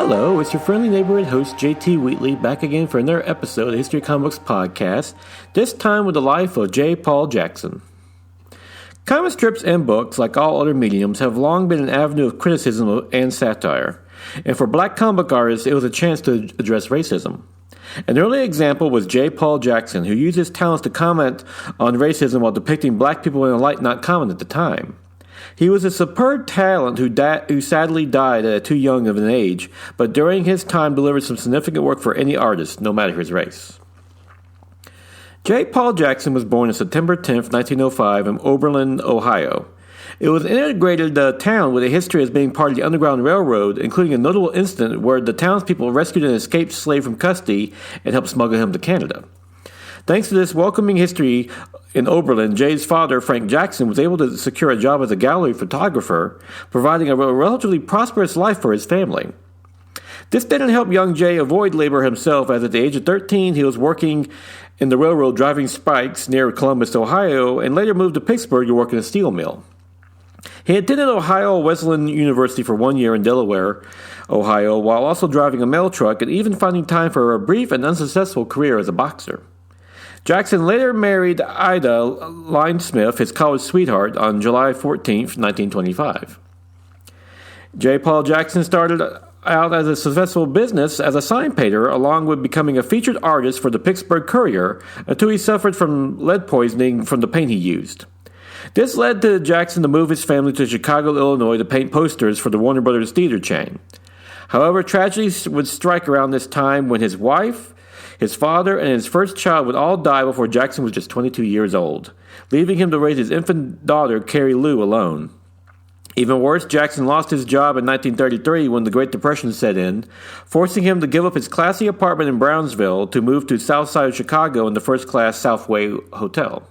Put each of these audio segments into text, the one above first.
Hello, it's your friendly neighborhood host JT Wheatley back again for another episode of the History of Comics podcast, this time with the life of J. Paul Jackson. Comic strips and books, like all other mediums, have long been an avenue of criticism and satire, and for black comic book artists it was a chance to address racism. An early example was J. Paul Jackson, who used his talents to comment on racism while depicting black people in a light not common at the time. He was a superb talent who sadly died at too young of an age, but during his time delivered some significant work for any artist, no matter his race. J. Paul Jackson was born on September 10, 1905 in Oberlin, Ohio. It was an integrated town with a history as being part of the Underground Railroad, including a notable incident where the townspeople rescued an escaped slave from custody and helped smuggle him to Canada. Thanks to this welcoming history in Oberlin, Jay's father, Frank Jackson, was able to secure a job as a gallery photographer, providing a relatively prosperous life for his family. This didn't help young Jay avoid labor himself, as at the age of 13 he was working in the railroad driving spikes near Columbus, Ohio, and later moved to Pittsburgh to work in a steel mill. He attended Ohio Wesleyan University for 1 year in Delaware, Ohio, while also driving a mail truck and even finding time for a brief and unsuccessful career as a boxer. Jackson later married Ida Line Smith, his college sweetheart, on July 14, 1925. J. Paul Jackson started out as a successful business as a sign painter, along with becoming a featured artist for the Pittsburgh Courier, until he suffered from lead poisoning from the paint he used. This led to Jackson to move his family to Chicago, Illinois to paint posters for the Warner Brothers theater chain. However, tragedy would strike around this time when his wife, his father, and his first child would all die before Jackson was just 22 years old, leaving him to raise his infant daughter, Carrie Lou, alone. Even worse, Jackson lost his job in 1933 when the Great Depression set in, forcing him to give up his classy apartment in Brownsville to move to south side of Chicago in the first-class Southway Hotel.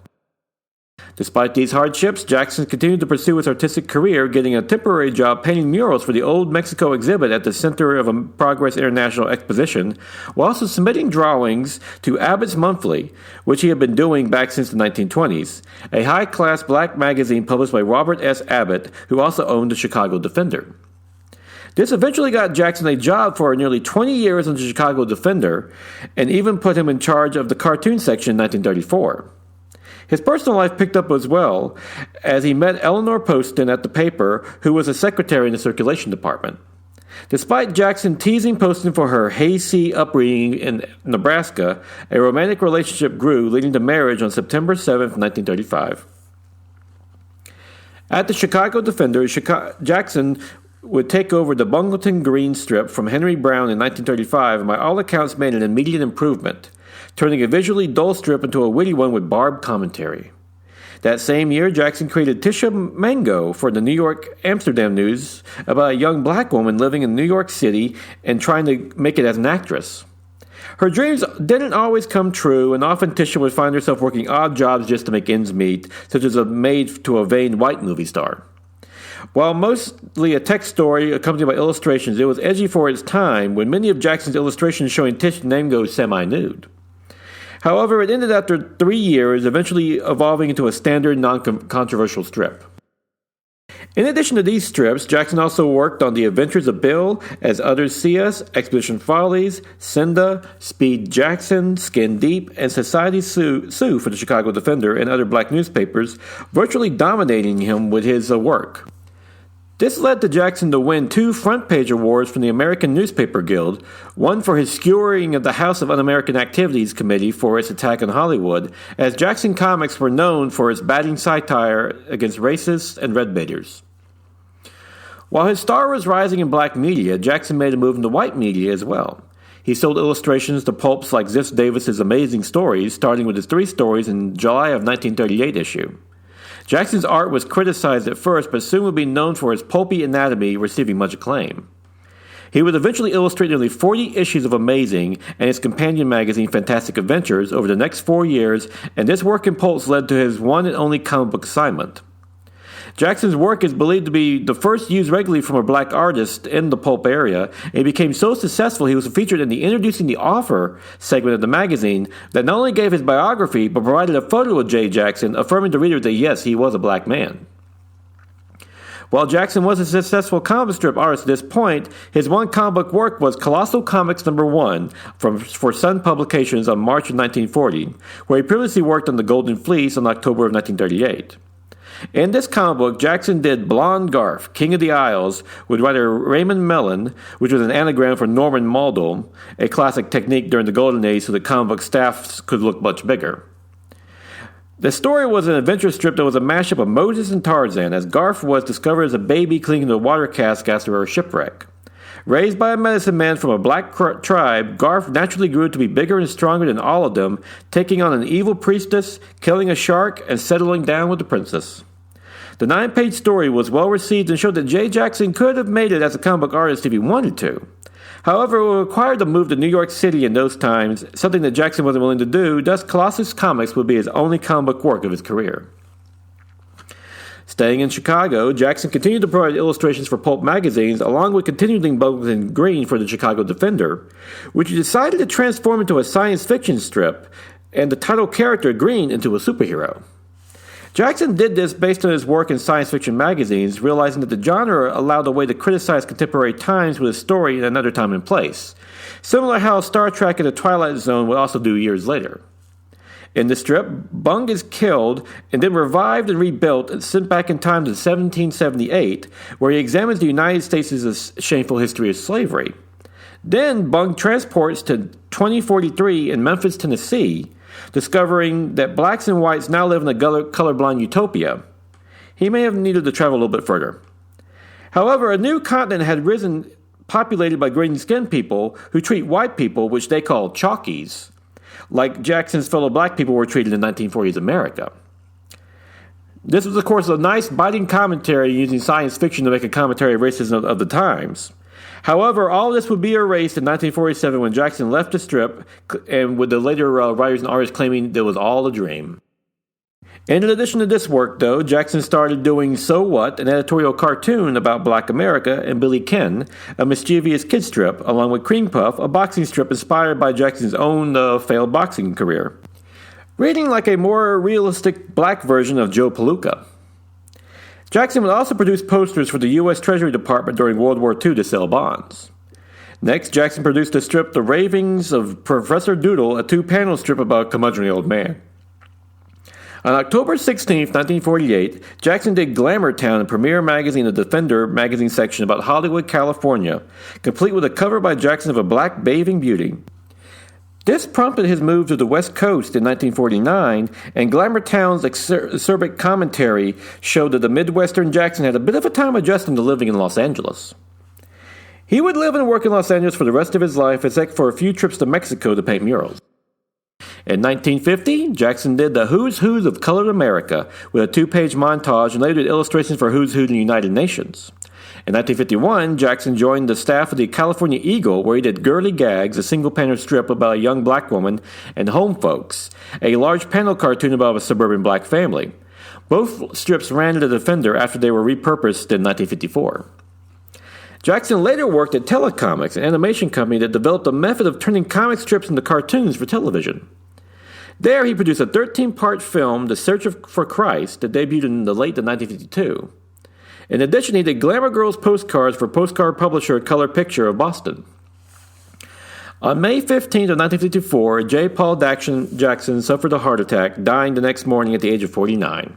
Despite these hardships, Jackson continued to pursue his artistic career, getting a temporary job painting murals for the Old Mexico exhibit at the Center of a Progress International Exposition, while also submitting drawings to Abbott's Monthly, which he had been doing back since the 1920s, a high-class black magazine published by Robert S. Abbott, who also owned the Chicago Defender. This eventually got Jackson a job for nearly 20 years on the Chicago Defender, and even put him in charge of the cartoon section in 1934. His personal life picked up as well, as he met Eleanor Poston at the paper, who was a secretary in the circulation department. Despite Jackson teasing Poston for her hayseed upbringing in Nebraska, a romantic relationship grew, leading to marriage on September 7, 1935. At the Chicago Defender, Jackson would take over the Bungleton Green strip from Henry Brown in 1935, and by all accounts made an immediate improvement, turning a visually dull strip into a witty one with barbed commentary. That same year, Jackson created Tisha Mango for the New York Amsterdam News about a young black woman living in New York City and trying to make it as an actress. Her dreams didn't always come true, and often Tisha would find herself working odd jobs just to make ends meet, such as a maid to a vain white movie star. While mostly a text story accompanied by illustrations, it was edgy for its time, with many of Jackson's illustrations showing Tisha Mango semi-nude. However, it ended after 3 years, eventually evolving into a standard, non-controversial strip. In addition to these strips, Jackson also worked on The Adventures of Bill, As Others See Us, Expedition Follies, Cinda, Speed Jackson, Skin Deep, and Society Sue for the Chicago Defender and other black newspapers, virtually dominating him with his work. This led to Jackson to win 2 front-page awards from the American Newspaper Guild, one for his skewering of the House of Un-American Activities Committee for its attack on Hollywood, as Jackson Comics were known for its biting satire against racists and red-baiters. While his star was rising in black media, Jackson made a move into white media as well. He sold illustrations to pulps like Ziff Davis's Amazing Stories, starting with his 3 stories in July of 1938 issue. Jackson's art was criticized at first, but soon would be known for his pulpy anatomy, receiving much acclaim. He would eventually illustrate nearly 40 issues of Amazing and its companion magazine Fantastic Adventures over the next 4 years, and this work in pulps led to his one and only comic book assignment. Jackson's work is believed to be the first used regularly from a black artist in the pulp area, and he became so successful he was featured in the Introducing the Author segment of the magazine that not only gave his biography, but provided a photo of J. Jackson, affirming to the reader that yes, he was a black man. While Jackson was a successful comic strip artist at this point, his one comic book work was Colossal Comics #1 for Sun Publications on March of 1940, where he previously worked on The Golden Fleece in October of 1938. In this comic book, Jackson did Blonde Garf, King of the Isles, with writer Raymond Mellon, which was an anagram for Norman Mauldin, a classic technique during the Golden Age so the comic book staffs could look much bigger. The story was an adventure strip that was a mashup of Moses and Tarzan, as Garf was discovered as a baby clinging to a water cask after a shipwreck. Raised by a medicine man from a black tribe, Garf naturally grew to be bigger and stronger than all of them, taking on an evil priestess, killing a shark, and settling down with the princess. The 9-page story was well received and showed that J. Jackson could have made it as a comic book artist if he wanted to. However, it required a move to New York City in those times, something that Jackson wasn't willing to do, thus Colossus Comics would be his only comic book work of his career. Staying in Chicago, Jackson continued to provide illustrations for pulp magazines, along with continuing Bowling Green for the Chicago Defender, which he decided to transform into a science fiction strip, and the title character, Green, into a superhero. Jackson did this based on his work in science fiction magazines, realizing that the genre allowed a way to criticize contemporary times with a story in another time and place, similar to how Star Trek and The Twilight Zone would also do years later. In the strip, Bung is killed and then revived and rebuilt and sent back in time to 1778, where he examines the United States' shameful history of slavery. Then Bung transports to 2043 in Memphis, Tennessee, discovering that blacks and whites now live in a colorblind utopia. He may have needed to travel a little bit further. However, a new continent had risen, populated by green-skinned people who treat white people, which they call chalkies, like Jackson's fellow black people were treated in 1940s America. This was, of course, a nice, biting commentary using science fiction to make a commentary of racism of the times. However, all this would be erased in 1947 when Jackson left the strip, and with the later writers and artists claiming it was all a dream. In addition to this work, though, Jackson started doing So What, an editorial cartoon about Black America, and Billy Ken, a mischievous kid strip, along with Cream Puff, a boxing strip inspired by Jackson's own failed boxing career. Reading like a more realistic black version of Joe Palooka. Jackson would also produce posters for the U.S. Treasury Department during World War II to sell bonds. Next, Jackson produced the strip The Ravings of Professor Doodle, a 2-panel strip about a curmudgeonly old man. On October 16, 1948, Jackson did Glamour Town, a premiere magazine in the Defender magazine section about Hollywood, California, complete with a cover by Jackson of a black bathing beauty. This prompted his move to the West Coast in 1949, and Glamour Town's acerbic commentary showed that the Midwestern Jackson had a bit of a time adjusting to living in Los Angeles. He would live and work in Los Angeles for the rest of his life, except for a few trips to Mexico to paint murals. In 1950, Jackson did the Who's Who's of Colored America with a 2-page montage and later did illustrations for Who's Who in the United Nations. In 1951, Jackson joined the staff of the California Eagle, where he did Girly Gags, a single-panel strip about a young black woman, and Home Folks, a large panel cartoon about a suburban black family. Both strips ran to the Defender after they were repurposed in 1954. Jackson later worked at Telecomics, an animation company that developed a method of turning comic strips into cartoons for television. There, he produced a 13-part film, The Search for Christ, that debuted in the late of 1952. In addition, he did Glamour Girls postcards for postcard publisher Color Picture of Boston. On May 15 of 1954, J. Paul Jackson suffered a heart attack, dying the next morning at the age of 49.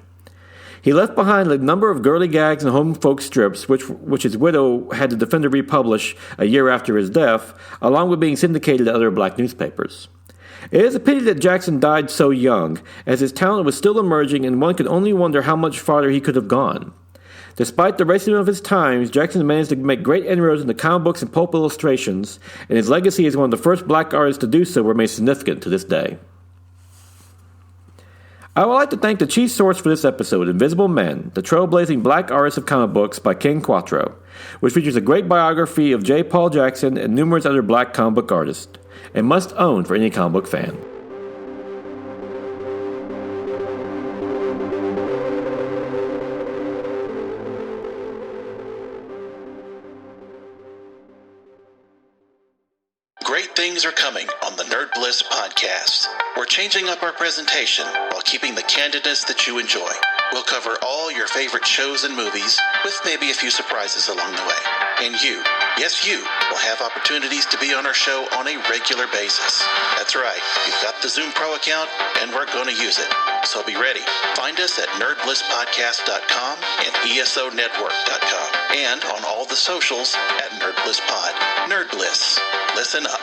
He left behind a number of Girly Gags and Home Folk strips, which his widow had the Defender republish a year after his death, along with being syndicated to other black newspapers. It is a pity that Jackson died so young, as his talent was still emerging and one could only wonder how much farther he could have gone. Despite the racism of his times, Jackson managed to make great inroads into comic books and pulp illustrations, and his legacy as one of the first black artists to do so remains significant to this day. I would like to thank the chief source for this episode, Invisible Men, the trailblazing black artist of comic books by Ken Quattro, which features a great biography of J. Paul Jackson and numerous other black comic book artists, and must own for any comic book fan. Great things are coming on the Nerd Bliss podcast. We're changing up our presentation while keeping the candidness that you enjoy. We'll cover all your favorite shows and movies, with maybe a few surprises along the way. And you, yes you, will have opportunities to be on our show on a regular basis. That's right, you've got the Zoom Pro account, and we're going to use it. So be ready. Find us at nerdblisspodcast.com and esonetwork.com, and on all the socials at NerdBlissPod. Nerd Bliss. Listen up.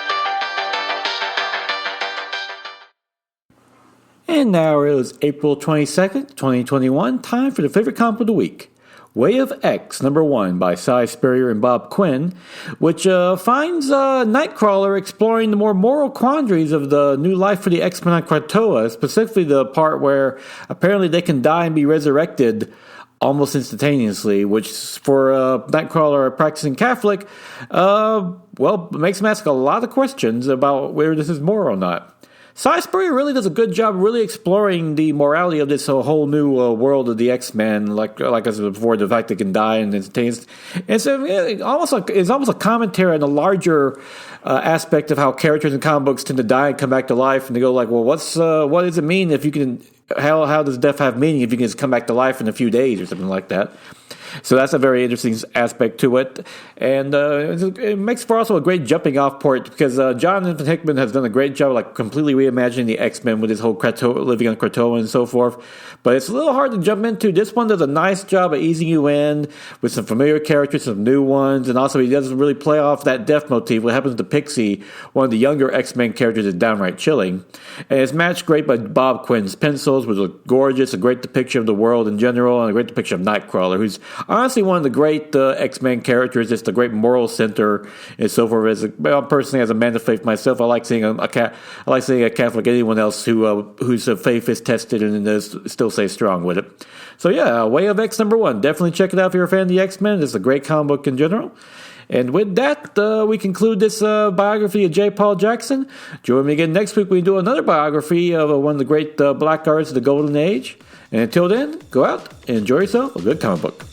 And now it is April 22nd, 2021, time for the favorite comic of the week. Way of X, #1 by Cy Spurrier and Bob Quinn, which finds Nightcrawler exploring the more moral quandaries of the new life for the X-Men on Krakoa, specifically the part where apparently they can die and be resurrected almost instantaneously, which for Nightcrawler, a practicing Catholic, makes him ask a lot of questions about whether this is moral or not. Cy Spurrier really does a good job really exploring the morality of this whole new world of the X-Men, like I said before, the fact they can die and instantaneously. And so it's almost a commentary on the larger aspect of how characters in comic books tend to die and come back to life, and they go like, well, what does it mean if you can? How does death have meaning if you can just come back to life in a few days or something like that? So that's a very interesting aspect to it. And it makes for also a great jumping off point because Jonathan Hickman has done a great job like completely reimagining the X-Men with his whole living on Krakoa and so forth. But it's a little hard to jump into. This one does a nice job of easing you in with some familiar characters, some new ones. And also he doesn't really play off that death motif. What happens to Pixie, one of the younger X-Men characters, is downright chilling. And it's matched great by Bob Quinn's pencils, which look gorgeous, a great depiction of the world in general, and a great depiction of Nightcrawler, who's honestly one of the great X-Men characters. It's the great moral center and so forth. Personally, as a man of faith myself, I like seeing a Catholic like anyone else whose faith is tested and still stays strong with it. So yeah, Way of X #1. Definitely check it out if you're a fan of the X-Men. It's a great comic book in general. And with that, we conclude this biography of J. Paul Jackson. Join me again next week when we do another biography of one of the great black artists of the Golden Age. And until then, go out and enjoy yourself a good comic book.